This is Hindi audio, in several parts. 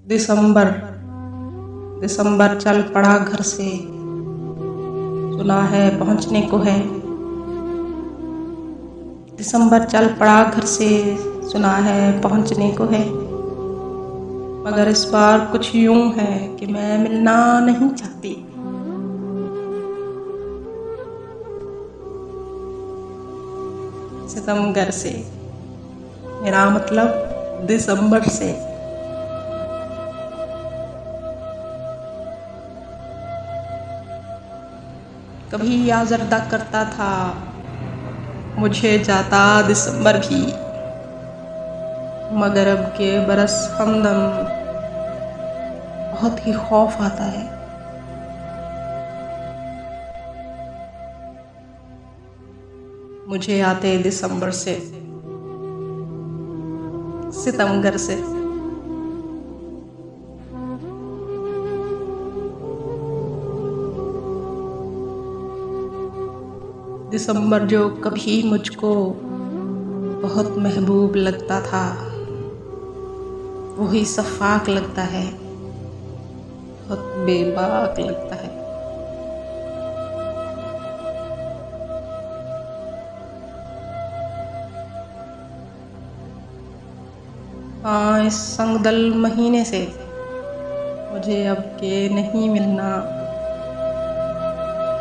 दिसंबर दिसंबर चल पड़ा घर से, सुना है पहुंचने को है। दिसंबर चल पड़ा घर से, सुना है पहुंचने को है। मगर इस बार कुछ यूं है कि मैं मिलना नहीं चाहती। सितमगर से, मेरा मतलब दिसंबर से। कभी आजर्दा करता था मुझे जाता दिसंबर भी, मगर अब के बरस हमदम बहुत ही खौफ आता है। मुझे आते दिसंबर से, सितमगर से। दिसंबर जो कभी मुझको बहुत महबूब लगता था, वही सफाक लगता है, बहुत बेबाक लगता है। हाँ, इस संगदल महीने से मुझे अब के नहीं मिलना,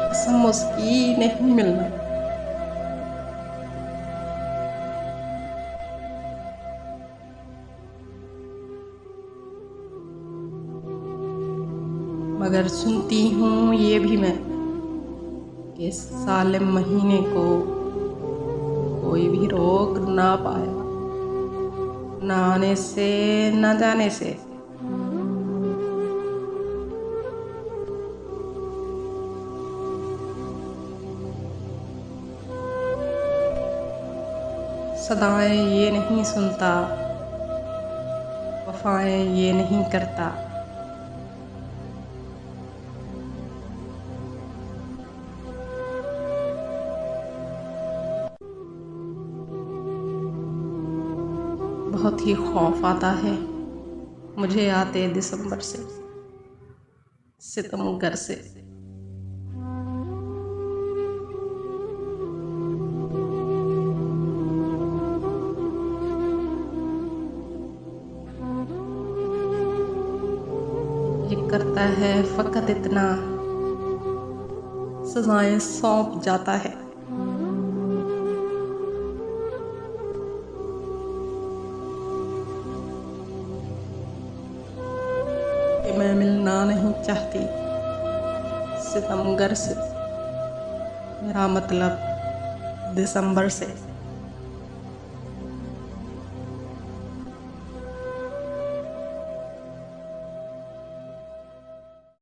कसम उसकी नहीं मिलना। मगर सुनती हूँ ये भी मैं कि इस सालिम महीने को कोई भी रोक ना पाया, न आने से न जाने से। सदाएं ये नहीं सुनता, वफाएं ये नहीं करता। बहुत ही खौफ आता है मुझे आते दिसंबर से, सितमगर से। ये करता है फकत इतना, सजाएं सौंप जाता है। कि मैं मिलना नहीं चाहती सितमगर से, मेरा मतलब दिसंबर से।